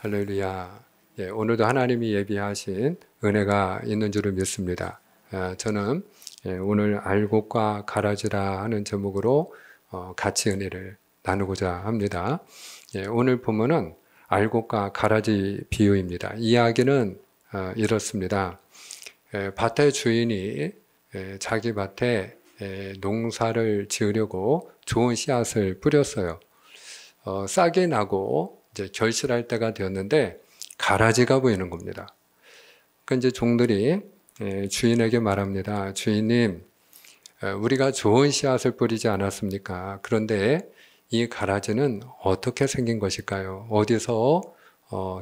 할렐루야. 예, 오늘도 하나님이 예비하신 은혜가 있는 줄을 믿습니다. 저는 오늘 알곡과 가라지라 하는 제목으로 같이 은혜를 나누고자 합니다. 오늘 본문은 알곡과 가라지 비유입니다. 이야기는 이렇습니다. 밭의 주인이 자기 밭에 농사를 지으려고 좋은 씨앗을 뿌렸어요. 싹이 나고 이제 결실할 때가 되었는데 가라지가 보이는 겁니다. 그러니까 이제 종들이 주인에게 말합니다. 주인님, 우리가 좋은 씨앗을 뿌리지 않았습니까? 그런데 이 가라지는 어떻게 생긴 것일까요? 어디서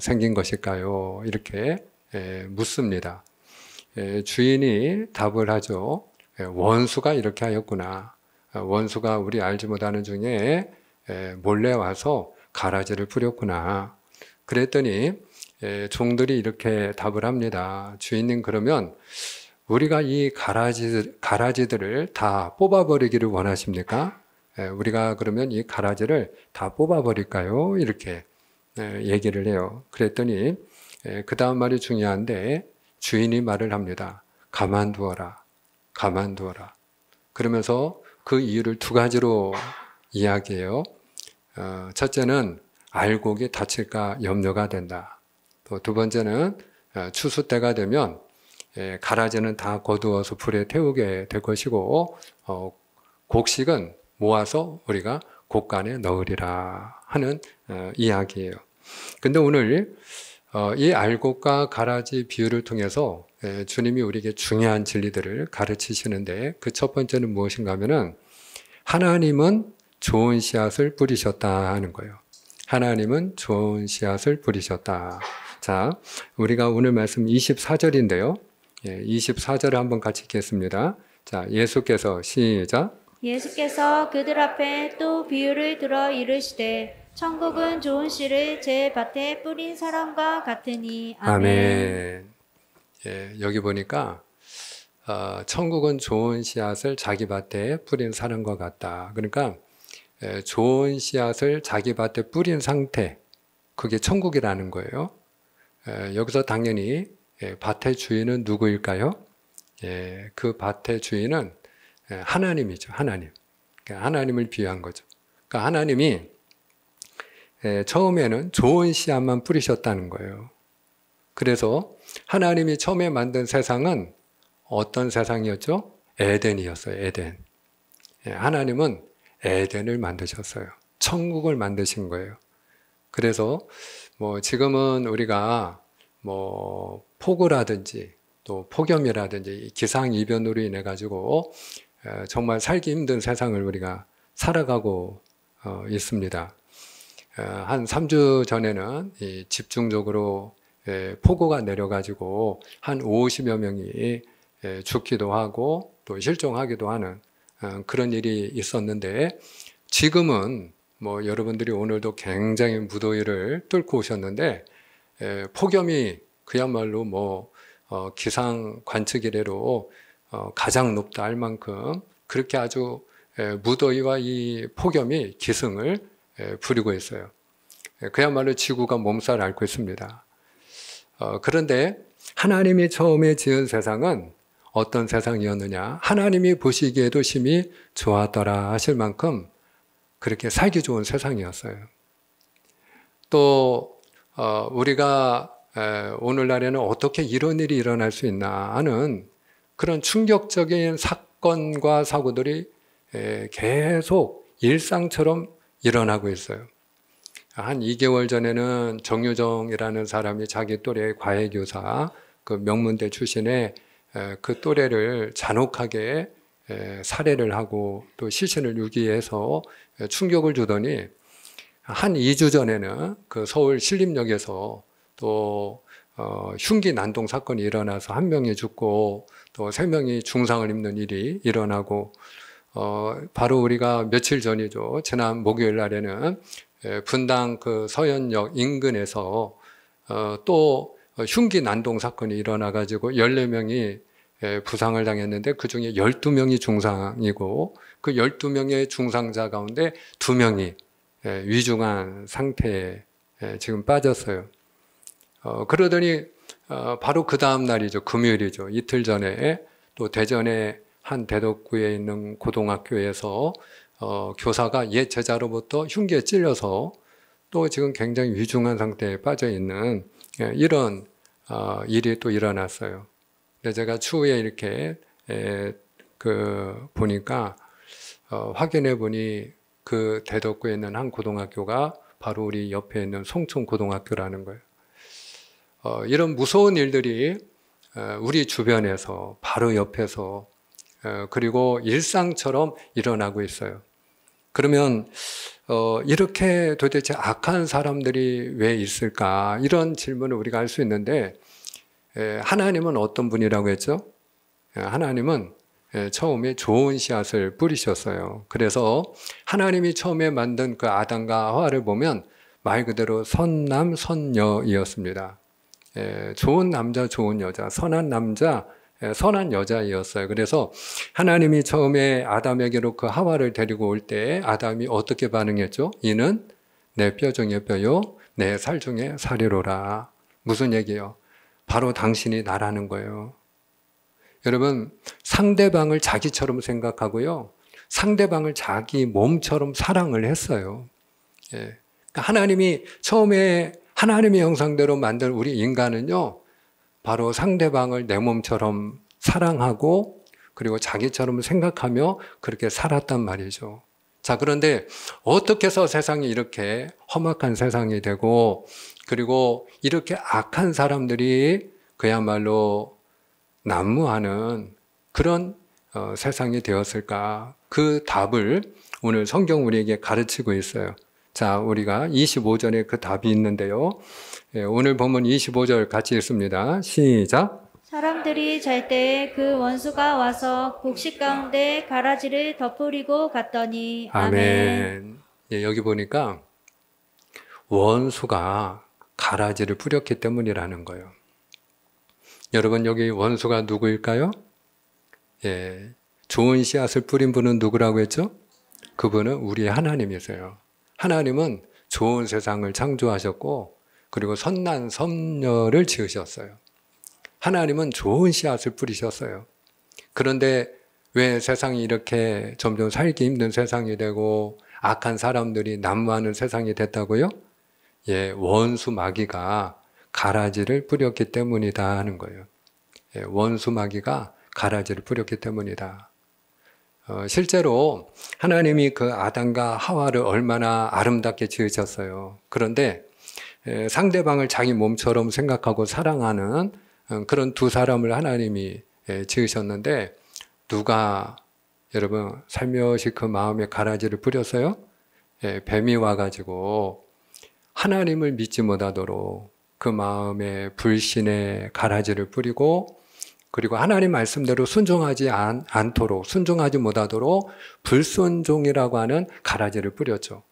생긴 것일까요? 이렇게 묻습니다. 주인이 답을 하죠. 원수가 이렇게 하였구나. 원수가 우리 알지 못하는 중에 몰래 와서 가라지를 뿌렸구나. 그랬더니 종들이 이렇게 답을 합니다. 주인님, 그러면 우리가 이 가라지들을 다 뽑아버리기를 원하십니까? 우리가 그러면 이 가라지를 다 뽑아버릴까요? 이렇게 얘기를 해요. 그랬더니 그 다음 말이 중요한데 주인이 말을 합니다. 가만두어라. 가만두어라. 그러면서 그 이유를 두 가지로 이야기해요. 첫째는 알곡이 다칠까 염려가 된다. 또 두 번째는 추수 때가 되면 가라지는 다 거두어서 불에 태우게 될 것이고 곡식은 모아서 우리가 곡간에 넣으리라 하는 이야기예요. 근데 오늘 이 알곡과 가라지 비유를 통해서 주님이 우리에게 중요한 진리들을 가르치시는데 그 첫 번째는 무엇인가 하면은 하나님은 좋은 씨앗을 뿌리셨다 하는 거예요. 하나님은 좋은 씨앗을 뿌리셨다. 자, 우리가 오늘 말씀 24절인데요. 24절을 한번 같이 읽겠습니다. 자, 예수께서 시작. 예수께서 그들 앞에 또 비유를 들어 이르시되 천국은 좋은 씨를 제 밭에 뿌린 사람과 같으니. 아멘. 아멘. 여기 보니까 천국은 좋은 씨앗을 자기 밭에 뿌린 사람과 같다. 그러니까 좋은 씨앗을 자기 밭에 뿌린 상태, 그게 천국이라는 거예요. 여기서 당연히 밭의 주인은 누구일까요? 그 밭의 주인은 하나님이죠. 하나님. 그러니까 하나님을 비유한 거죠. 그러니까 하나님이 처음에는 좋은 씨앗만 뿌리셨다는 거예요. 그래서 하나님이 처음에 만든 세상은 어떤 세상이었죠? 에덴이었어요. 에덴. 하나님은 에덴을 만드셨어요. 천국을 만드신 거예요. 그래서 지금은 우리가 폭우라든지 또 폭염이라든지 기상이변으로 인해 가지고 정말 살기 힘든 세상을 우리가 살아가고 있습니다. 한 3주 전에는 집중적으로 폭우가 내려가지고 한 50여 명이 죽기도 하고 또 실종하기도 하는 그런 일이 있었는데 지금은 여러분들이 오늘도 굉장히 무더위를 뚫고 오셨는데 폭염이 그야말로 기상 관측 이래로 가장 높다 할 만큼 그렇게 아주 무더위와 이 폭염이 기승을 부리고 있어요. 그야말로 지구가 몸살 앓고 있습니다. 그런데 하나님이 처음에 지은 세상은 어떤 세상이었느냐? 하나님이 보시기에도 심히 좋았더라 하실 만큼 그렇게 살기 좋은 세상이었어요. 또 우리가 오늘날에는 어떻게 이런 일이 일어날 수 있나 하는 그런 충격적인 사건과 사고들이 계속 일상처럼 일어나고 있어요. 한 2개월 전에는 정유정이라는 사람이 자기 또래 과외교사, 그 명문대 출신의 그 또래를 잔혹하게 살해를 하고 또 시신을 유기해서 충격을 주더니 한 2주 전에는 그 서울 신림역에서 또 흉기 난동 사건이 일어나서 1명이 죽고 또 3명이 중상을 입는 일이 일어나고 바로 우리가 며칠 전이죠. 지난 목요일 날에는 분당 그 서현역 인근에서 또 흉기 난동 사건이 일어나가지고 14명이 부상을 당했는데 그 중에 12명이 중상이고 그 12명의 중상자 가운데 2명이 위중한 상태에 지금 빠졌어요. 그러더니 바로 그 다음 날이죠. 금요일이죠. 이틀 전에 또 대전의 한 대덕구에 있는 고등학교에서 교사가 옛 제자로부터 흉기에 찔려서 또 지금 굉장히 위중한 상태에 빠져 있는 이런 일이 또 일어났어요. 근데 제가 추후에 이렇게 보니까 확인해 보니 그 대덕구에 있는 한 고등학교가 바로 우리 옆에 있는 송촌 고등학교라는 거예요. 이런 무서운 일들이 우리 주변에서 바로 옆에서 그리고 일상처럼 일어나고 있어요. 그러면 이렇게 도대체 악한 사람들이 왜 있을까? 이런 질문을 우리가 할 수 있는데 하나님은 어떤 분이라고 했죠? 하나님은 처음에 좋은 씨앗을 뿌리셨어요. 그래서 하나님이 처음에 만든 그 아담과 하와를 보면 말 그대로 선남 선녀이었습니다. 좋은 남자 좋은 여자, 선한 남자 선한 여자이었어요. 그래서 하나님이 처음에 아담에게로 그 하와를 데리고 올 때 아담이 어떻게 반응했죠? 이는 내 뼈 중에 뼈요 내 살 중에 살이로라. 무슨 얘기예요? 바로 당신이 나라는 거예요. 여러분, 상대방을 자기처럼 생각하고요, 상대방을 자기 몸처럼 사랑을 했어요. 그러니까 하나님이 처음에 하나님의 형상대로 만든 우리 인간은요, 바로 상대방을 내 몸처럼 사랑하고 그리고 자기처럼 생각하며 그렇게 살았단 말이죠. 자, 그런데 어떻게 해서 세상이 이렇게 험악한 세상이 되고 그리고 이렇게 악한 사람들이 그야말로 난무하는 그런 세상이 되었을까? 그 답을 오늘 성경 우리에게 가르치고 있어요. 자, 우리가 25절에 그 답이 있는데요. 오늘 본문 25절 같이 읽습니다. 시작. 사람들이 잘 때에 그 원수가 와서 곡식 가운데 가라지를 덮으리고 갔더니 아멘. 예, 여기 보니까 원수가 가라지를 뿌렸기 때문이라는 거예요. 여러분, 여기 원수가 누구일까요? 예, 좋은 씨앗을 뿌린 분은 누구라고 했죠? 그분은 우리 하나님이세요. 하나님은 좋은 세상을 창조하셨고 그리고 선난 선녀를 지으셨어요. 하나님은 좋은 씨앗을 뿌리셨어요. 그런데 왜 세상이 이렇게 점점 살기 힘든 세상이 되고 악한 사람들이 난무하는 세상이 됐다고요? 예, 원수 마귀가 가라지를 뿌렸기 때문이다 하는 거예요. 예, 원수 마귀가 가라지를 뿌렸기 때문이다. 실제로 하나님이 그 아담과 하와를 얼마나 아름답게 지으셨어요. 그런데 상대방을 자기 몸처럼 생각하고 사랑하는 그런 두 사람을 하나님이 지으셨는데 누가 여러분 살며시 그 마음에 가라지를 뿌렸어요? 뱀이 와가지고 하나님을 믿지 못하도록 그 마음에 불신의 가라지를 뿌리고 그리고 하나님 말씀대로 순종하지 않도록, 순종하지 못하도록 불순종이라고 하는 가라지를 뿌렸죠.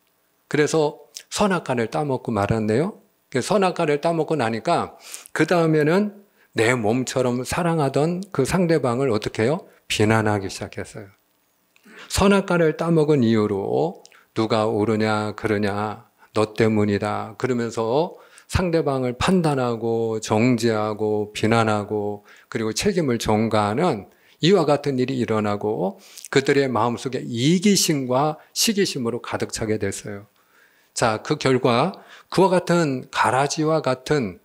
그래서 선악과를 따먹고 말았네요. 선악과를 따먹고 나니까 그 다음에는 내 몸처럼 사랑하던 그 상대방을 어떻게 해요? 비난하기 시작했어요. 선악과를 따먹은 이유로 누가 옳으냐 그러냐 너 때문이다 그러면서 상대방을 판단하고 정죄하고 비난하고 그리고 책임을 전가하는 이와 같은 일이 일어나고 그들의 마음속에 이기심과 시기심으로 가득 차게 됐어요. 자, 그 결과 그와 같은 가라지와 같은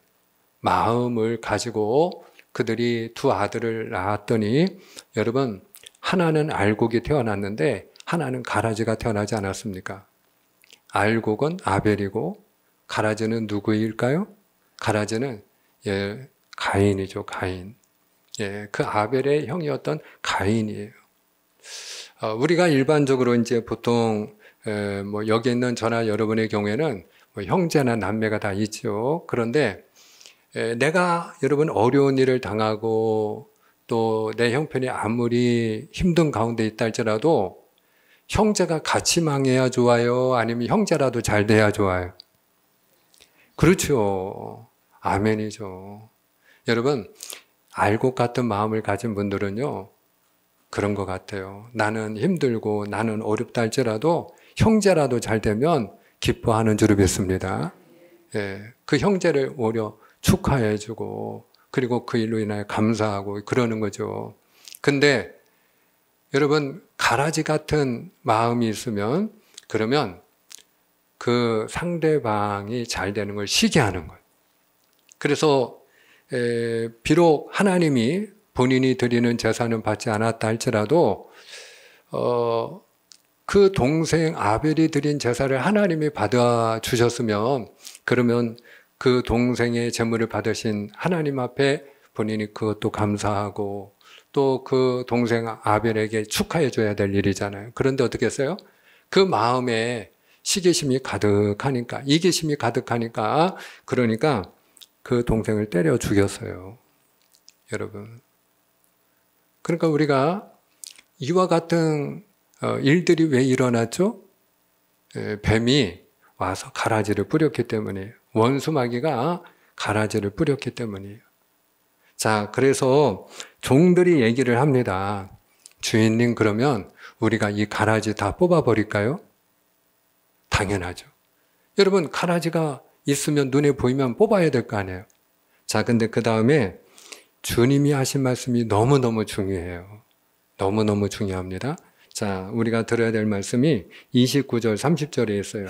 마음을 가지고 그들이 두 아들을 낳았더니 여러분 하나는 알곡이 태어났는데 하나는 가라지가 태어나지 않았습니까? 알곡은 아벨이고 가라지는 누구일까요? 가라지는 가인이죠. 가인. 그 아벨의 형이었던 가인이에요. 우리가 일반적으로 이제 보통 뭐 여기 있는 저나 여러분의 경우에는 뭐 형제나 남매가 다 있죠. 그런데 내가 여러분 어려운 일을 당하고 또 내 형편이 아무리 힘든 가운데 있다 할지라도 형제가 같이 망해야 좋아요? 아니면 형제라도 잘 돼야 좋아요? 그렇죠. 아멘이죠. 여러분, 알곡 같은 마음을 가진 분들은요, 그런 것 같아요. 나는 힘들고 나는 어렵다 할지라도 형제라도 잘 되면 기뻐하는 줄을 믿습니다. 그 형제를 오히려 축하해주고 그리고 그 일로 인하여 감사하고 그러는 거죠. 근데 여러분 가라지 같은 마음이 있으면 그러면 그 상대방이 잘 되는 걸 시기하는 거예요. 그래서 비록 하나님이 본인이 드리는 제사는 받지 않았다 할지라도 그 동생 아벨이 드린 제사를 하나님이 받아 주셨으면 그러면 그 동생의 제물을 받으신 하나님 앞에 본인이 그것도 감사하고 또 그 동생 아벨에게 축하해 줘야 될 일이잖아요. 그런데 어떻게 했어요? 그 마음에 시기심이 가득하니까, 이기심이 가득하니까, 그러니까 그 동생을 때려 죽였어요. 여러분. 그러니까 우리가 이와 같은 일들이 왜 일어났죠? 뱀이 와서 가라지를 뿌렸기 때문이에요. 원수 마귀가 가라지를 뿌렸기 때문이에요. 자, 그래서 종들이 얘기를 합니다. 주인님, 그러면 우리가 이 가라지 다 뽑아버릴까요? 당연하죠. 여러분, 가라지가 있으면 눈에 보이면 뽑아야 될 거 아니에요. 자, 근데 그 다음에 주님이 하신 말씀이 너무너무 중요해요. 너무너무 중요합니다. 자, 우리가 들어야 될 말씀이 29절, 30절에 있어요.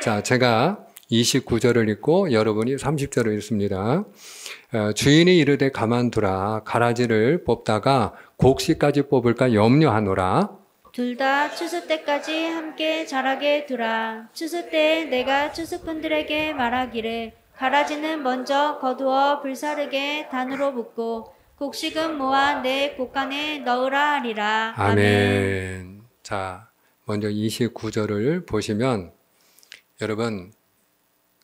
자, 제가 29절을 읽고 여러분이 30절을 읽습니다. 주인이 이르되 가만두라. 가라지를 뽑다가 곡식까지 뽑을까 염려하노라. 둘 다 추수 때까지 함께 자라게 두라. 추수 때에 내가 추수꾼들에게 말하기를 가라지는 먼저 거두어 불사르게 단으로 붓고 곡식은 모아 내 곡간에 넣으라 하리라. 아멘. 자, 먼저 29절을 보시면 여러분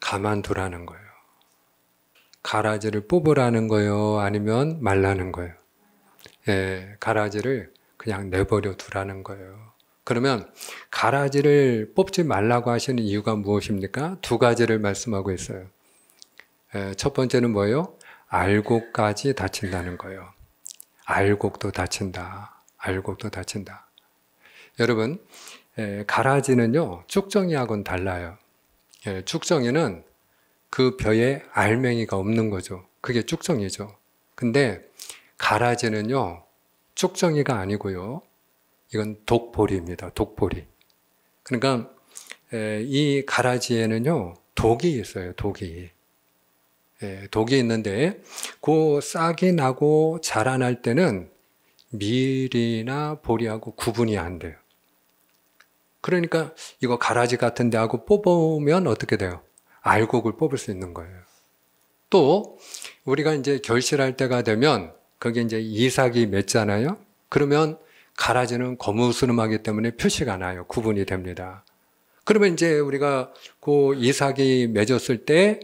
가만두라는 거예요. 가라지를 뽑으라는 거예요? 아니면 말라는 거예요? 가라지를 그냥 내버려 두라는 거예요. 그러면 가라지를 뽑지 말라고 하시는 이유가 무엇입니까? 두 가지를 말씀하고 있어요. 첫 번째는 뭐예요? 알곡까지 다친다는 거예요. 알곡도 다친다. 알곡도 다친다. 여러분, 가라지는요, 쭉정이하고는 달라요. 쭉정이는 그 벼에 알맹이가 없는 거죠. 그게 쭉정이죠. 근데 가라지는요, 쭉정이가 아니고요. 이건 독보리입니다. 독보리. 그러니까 이 가라지에는요, 독이 있어요. 독이. 독이 있는데 그 싹이 나고 자라날 때는 밀이나 보리하고 구분이 안 돼요. 그러니까 이거 가라지 같은 데하고 뽑으면 어떻게 돼요? 알곡을 뽑을 수 있는 거예요. 또 우리가 이제 결실할 때가 되면 거기 이제 이삭이 맺잖아요. 그러면 가라지는 거무스름하기 때문에 표시가 나요. 구분이 됩니다. 그러면 이제 우리가 그 이삭이 맺었을 때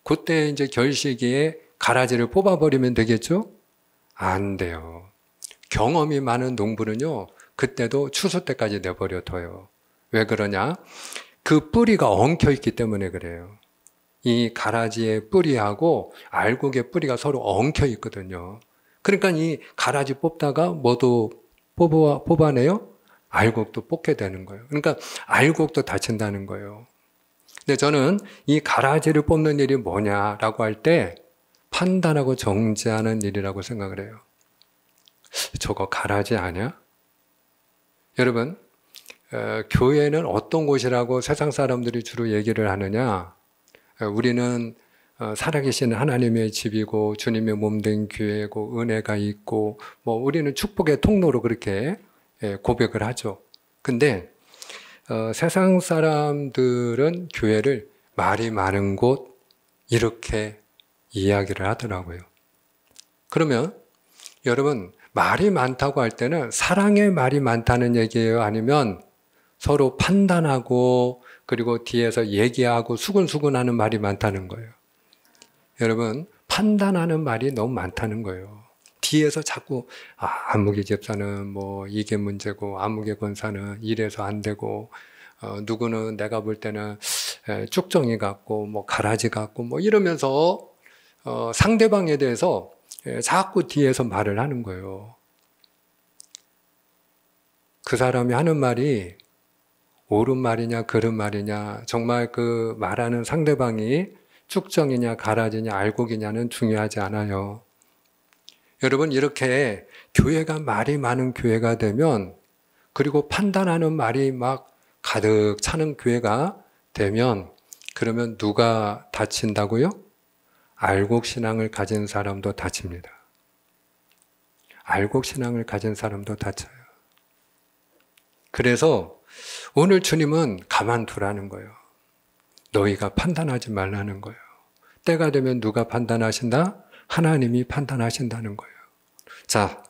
그때 이제 결시기에 가라지를 뽑아버리면 되겠죠? 안 돼요. 경험이 많은 농부는요, 그때도 추수 때까지 내버려둬요. 왜 그러냐? 그 뿌리가 엉켜 있기 때문에 그래요. 이 가라지의 뿌리하고 알곡의 뿌리가 서로 엉켜 있거든요. 그러니까 이 가라지 뽑다가 뭐도 뽑아내요? 알곡도 뽑게 되는 거예요. 그러니까 알곡도 다친다는 거예요. 근데 저는 이 가라지를 뽑는 일이 뭐냐라고 할 때 판단하고 정지하는 일이라고 생각을 해요. 저거 가라지 아니야? 여러분, 교회는 어떤 곳이라고 세상 사람들이 주로 얘기를 하느냐? 우리는 살아계신 하나님의 집이고 주님의 몸된 교회고 은혜가 있고 뭐 우리는 축복의 통로로 그렇게 고백을 하죠. 근데 세상 사람들은 교회를 말이 많은 곳 이렇게 이야기를 하더라고요. 그러면 여러분 말이 많다고 할 때는 사랑의 말이 많다는 얘기예요? 아니면 서로 판단하고 그리고 뒤에서 얘기하고 수근수근하는 말이 많다는 거예요? 여러분 판단하는 말이 너무 많다는 거예요. 뒤에서 자꾸 아무개 집사는 뭐 이게 문제고 아무개 권사는 이래서 안 되고 누구는 내가 볼 때는 쭉정이 같고 뭐 가라지 같고 뭐 이러면서 상대방에 대해서 자꾸 뒤에서 말을 하는 거예요. 그 사람이 하는 말이 옳은 말이냐 그른 말이냐 정말 그 말하는 상대방이 쭉정이냐 가라지냐 알곡이냐는 중요하지 않아요. 여러분 이렇게 교회가 말이 많은 교회가 되면, 그리고 판단하는 말이 막 가득 차는 교회가 되면, 그러면 누가 다친다고요? 알곡신앙을 가진 사람도 다칩니다. 알곡신앙을 가진 사람도 다쳐요. 그래서 오늘 주님은 가만두라는 거예요. 너희가 판단하지 말라는 거예요. 때가 되면 누가 판단하신다? 하나님이 판단하신다는 거예요. 자,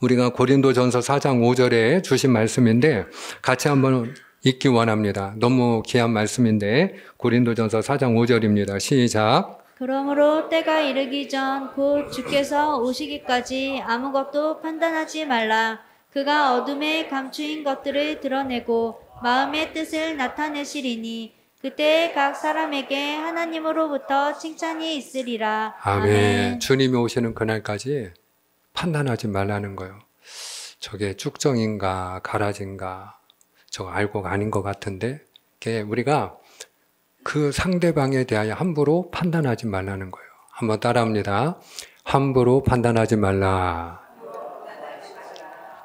우리가 고린도전서 4장 5절에 주신 말씀인데 같이 한번 읽기 원합니다. 너무 귀한 말씀인데 고린도전서 4장 5절입니다. 시작. 그러므로 때가 이르기 전 곧 주께서 오시기까지 아무것도 판단하지 말라. 그가 어둠에 감추인 것들을 드러내고 마음의 뜻을 나타내시리니 그때 각 사람에게 하나님으로부터 칭찬이 있으리라. 아멘. 주님이 오시는 그날까지 판단하지 말라는 거예요. 저게 쭉정인가 가라진가 저거 알곡 아닌 것 같은데, 우리가 그 상대방에 대하여 함부로 판단하지 말라는 거예요. 한번 따라합니다. 함부로 판단하지 말라.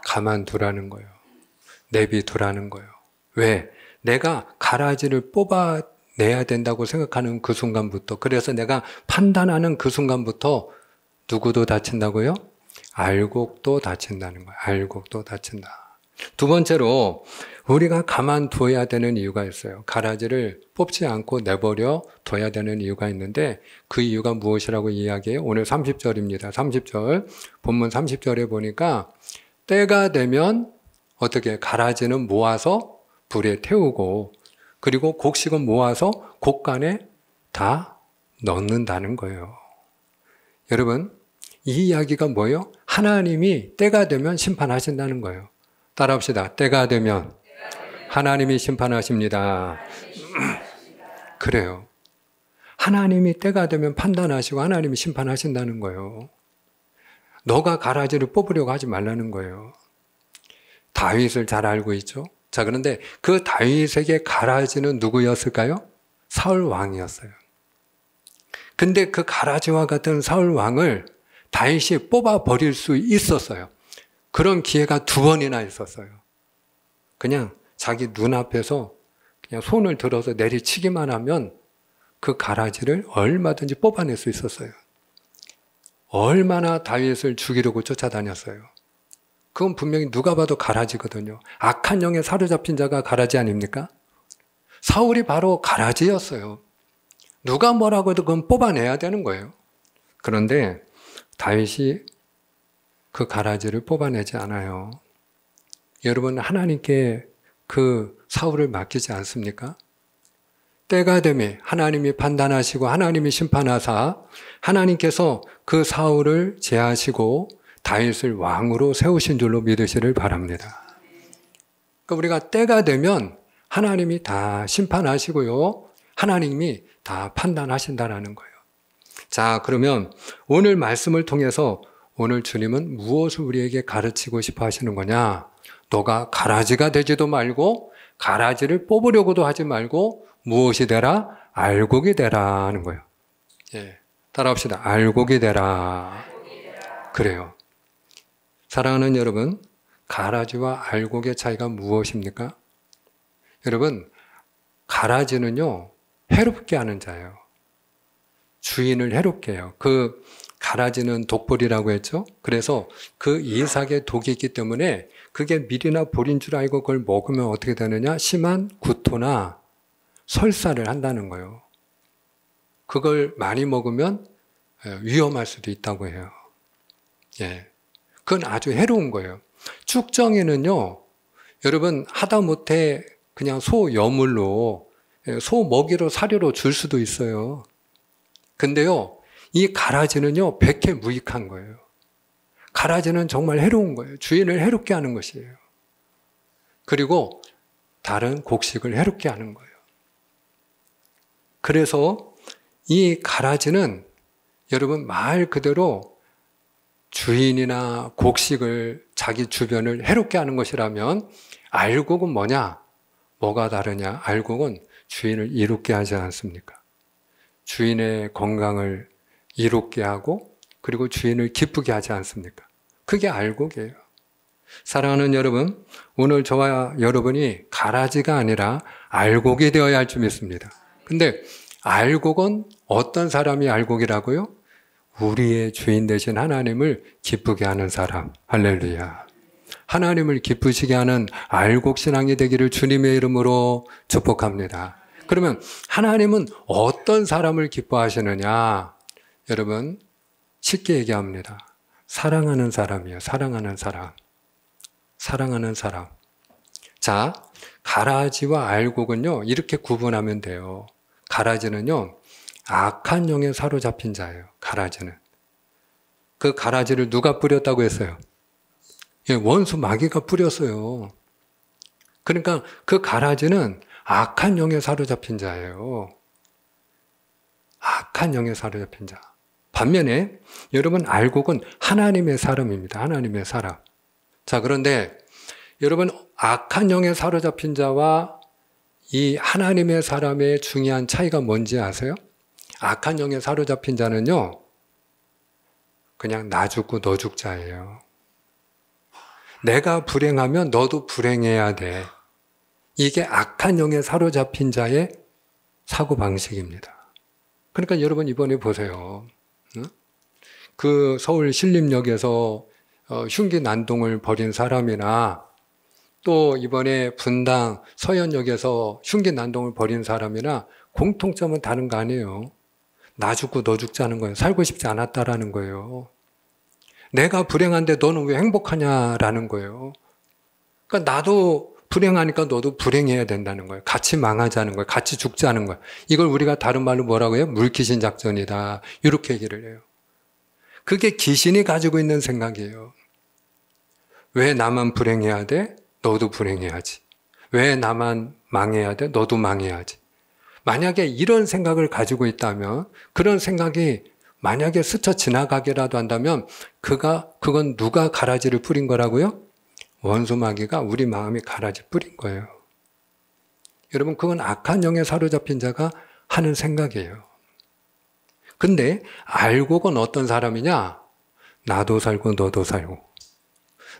가만두라는 거예요. 내비두라는 거예요. 왜? 내가 가라지를 뽑아내야 된다고 생각하는 그 순간부터, 그래서 내가 판단하는 그 순간부터 누구도 다친다고요? 알곡도 다친다는 거예요. 알곡도 다친다. 두 번째로 우리가 가만두어야 되는 이유가 있어요. 가라지를 뽑지 않고 내버려 둬야 되는 이유가 있는데 그 이유가 무엇이라고 이야기해요? 오늘 30절입니다. 30절. 본문 30절에 보니까 때가 되면 어떻게 가라지는 모아서 불에 태우고, 그리고 곡식은 모아서 곡간에 다 넣는다는 거예요. 여러분, 이 이야기가 뭐예요? 하나님이 때가 되면 심판하신다는 거예요. 따라합시다. 때가 되면 하나님이 심판하십니다. 그래요. 하나님이 때가 되면 판단하시고 하나님이 심판하신다는 거예요. 너가 가라지를 뽑으려고 하지 말라는 거예요. 다윗을 잘 알고 있죠? 자, 그런데 그 다윗에게 가라지는 누구였을까요? 사울 왕이었어요. 근데 그 가라지와 같은 사울 왕을 다윗이 뽑아버릴 수 있었어요. 그런 기회가 2번이나 있었어요. 그냥 자기 눈앞에서 그냥 손을 들어서 내리치기만 하면 그 가라지를 얼마든지 뽑아낼 수 있었어요. 얼마나 다윗을 죽이려고 쫓아다녔어요. 그건 분명히 누가 봐도 가라지거든요. 악한 영에 사로잡힌 자가 가라지 아닙니까? 사울이 바로 가라지였어요. 누가 뭐라고 해도 그건 뽑아내야 되는 거예요. 그런데 다윗이 그 가라지를 뽑아내지 않아요. 여러분, 하나님께 그 사울을 맡기지 않습니까? 때가 되면 하나님이 판단하시고 하나님이 심판하사 하나님께서 그 사울을 제하시고 다윗을 왕으로 세우신 줄로 믿으시를 바랍니다. 그러니까 우리가 때가 되면 하나님이 다 심판하시고요. 하나님이 다 판단하신다라는 거예요. 자, 그러면 오늘 말씀을 통해서 오늘 주님은 무엇을 우리에게 가르치고 싶어 하시는 거냐? 너가 가라지가 되지도 말고 가라지를 뽑으려고도 하지 말고 무엇이 되라? 알곡이 되라 하는 거예요. 예, 따라합시다. 알곡이 되라. 그래요. 사랑하는 여러분, 가라지와 알곡의 차이가 무엇입니까? 여러분, 가라지는요, 해롭게 하는 자예요. 주인을 해롭게 해요. 그 가라지는 독볼이라고 했죠. 그래서 그 이삭의 독이 있기 때문에 그게 밀이나 볼인 줄 알고 그걸 먹으면 어떻게 되느냐? 심한 구토나 설사를 한다는 거예요. 그걸 많이 먹으면 위험할 수도 있다고 해요. 예, 그건 아주 해로운 거예요. 쭉정이는요, 여러분 하다못해 그냥 소 여물로, 소 먹이로 사료로 줄 수도 있어요. 근데요, 이 가라지는요, 백해무익한 거예요. 가라지는 정말 해로운 거예요. 주인을 해롭게 하는 것이에요. 그리고 다른 곡식을 해롭게 하는 거예요. 그래서 이 가라지는 여러분 말 그대로 주인이나 곡식을, 자기 주변을 해롭게 하는 것이라면 알곡은 뭐냐? 뭐가 다르냐? 알곡은 주인을 이롭게 하지 않습니까? 주인의 건강을 이롭게 하고 그리고 주인을 기쁘게 하지 않습니까? 그게 알곡이에요. 사랑하는 여러분, 오늘 저와 여러분이 가라지가 아니라 알곡이 되어야 할 줄 믿습니다. 근데 알곡은 어떤 사람이 알곡이라고요? 우리의 주인 되신 하나님을 기쁘게 하는 사람. 할렐루야. 하나님을 기쁘시게 하는 알곡 신앙이 되기를 주님의 이름으로 축복합니다. 그러면 하나님은 어떤 사람을 기뻐하시느냐? 여러분, 쉽게 얘기합니다. 사랑하는 사람이에요. 사랑하는 사람. 사랑하는 사람. 자, 가라지와 알곡은요, 이렇게 구분하면 돼요. 가라지는요, 악한 영에 사로잡힌 자예요. 가라지는. 그 가라지를 누가 뿌렸다고 했어요? 원수 마귀가 뿌렸어요. 그러니까 그 가라지는 악한 영에 사로잡힌 자예요. 악한 영에 사로잡힌 자. 반면에 여러분 알곡은 하나님의 사람입니다. 하나님의 사람. 자, 그런데 여러분 악한 영에 사로잡힌 자와 이 하나님의 사람의 중요한 차이가 뭔지 아세요? 악한 영에 사로잡힌 자는요, 그냥 나 죽고 너 죽자예요. 내가 불행하면 너도 불행해야 돼. 이게 악한 영에 사로잡힌 자의 사고방식입니다. 그러니까 여러분 이번에 보세요. 그 서울 신림역에서 흉기 난동을 벌인 사람이나 또 이번에 분당 서현역에서 흉기 난동을 벌인 사람이나 공통점은 다른 거 아니에요. 나 죽고 너 죽자는 거예요. 살고 싶지 않았다라는 거예요. 내가 불행한데 너는 왜 행복하냐라는 거예요. 그러니까 나도 불행하니까 너도 불행해야 된다는 거예요. 같이 망하자는 거예요. 같이 죽자는 거예요. 이걸 우리가 다른 말로 뭐라고 해요? 물귀신 작전이다. 이렇게 얘기를 해요. 그게 귀신이 가지고 있는 생각이에요. 왜 나만 불행해야 돼? 너도 불행해야지. 왜 나만 망해야 돼? 너도 망해야지. 만약에 이런 생각을 가지고 있다면, 그런 생각이 만약에 스쳐 지나가기라도 한다면 그건 누가 가라지를 뿌린 거라고요? 원수 마귀가 우리 마음에 가라지 뿌린 거예요. 여러분, 그건 악한 영에 사로잡힌 자가 하는 생각이에요. 근데 알곡은 어떤 사람이냐? 나도 살고 너도 살고,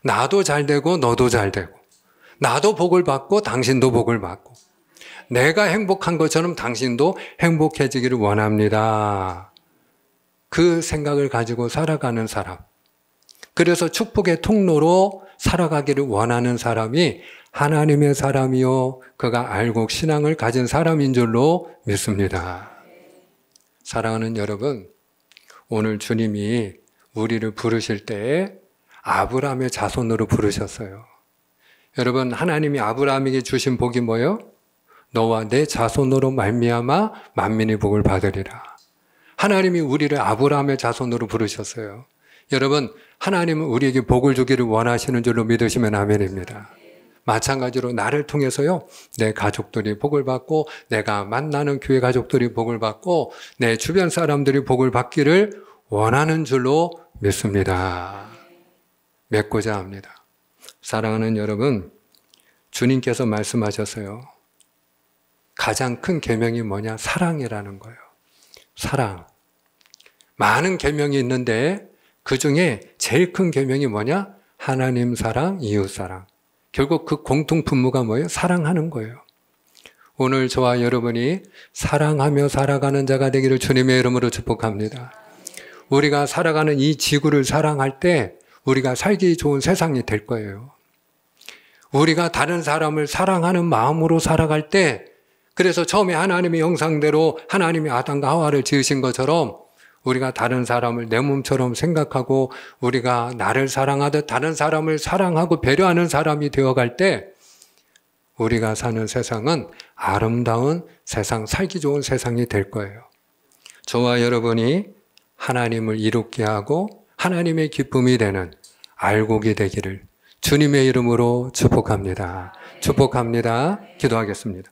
나도 잘 되고 너도 잘 되고, 나도 복을 받고 당신도 복을 받고, 내가 행복한 것처럼 당신도 행복해지기를 원합니다. 그 생각을 가지고 살아가는 사람. 그래서 축복의 통로로 살아가기를 원하는 사람이 하나님의 사람이요, 그가 알곡 신앙을 가진 사람인 줄로 믿습니다. 사랑하는 여러분, 오늘 주님이 우리를 부르실 때에 아브라함의 자손으로 부르셨어요. 여러분, 하나님이 아브라함에게 주신 복이 뭐예요? 너와 내 자손으로 말미암아 만민의 복을 받으리라. 하나님이 우리를 아브라함의 자손으로 부르셨어요. 여러분, 하나님은 우리에게 복을 주기를 원하시는 줄로 믿으시면 아멘입니다. 마찬가지로 나를 통해서요, 내 가족들이 복을 받고, 내가 만나는 교회 가족들이 복을 받고, 내 주변 사람들이 복을 받기를 원하는 줄로 믿습니다. 맺고자 합니다. 사랑하는 여러분, 주님께서 말씀하셨어요. 가장 큰 계명이 뭐냐? 사랑이라는 거예요. 사랑. 많은 계명이 있는데 그 중에 제일 큰 계명이 뭐냐? 하나님 사랑, 이웃 사랑. 결국 그 공통 분모가 뭐예요? 사랑하는 거예요. 오늘 저와 여러분이 사랑하며 살아가는 자가 되기를 주님의 이름으로 축복합니다. 우리가 살아가는 이 지구를 사랑할 때 우리가 살기 좋은 세상이 될 거예요. 우리가 다른 사람을 사랑하는 마음으로 살아갈 때, 그래서 처음에 하나님의 형상대로 하나님이 아담과 하와를 지으신 것처럼 우리가 다른 사람을 내 몸처럼 생각하고 우리가 나를 사랑하듯 다른 사람을 사랑하고 배려하는 사람이 되어갈 때 우리가 사는 세상은 아름다운 세상, 살기 좋은 세상이 될 거예요. 저와 여러분이 하나님을 이롭게 하고 하나님의 기쁨이 되는 알곡이 되기를 주님의 이름으로 축복합니다. 축복합니다. 기도하겠습니다.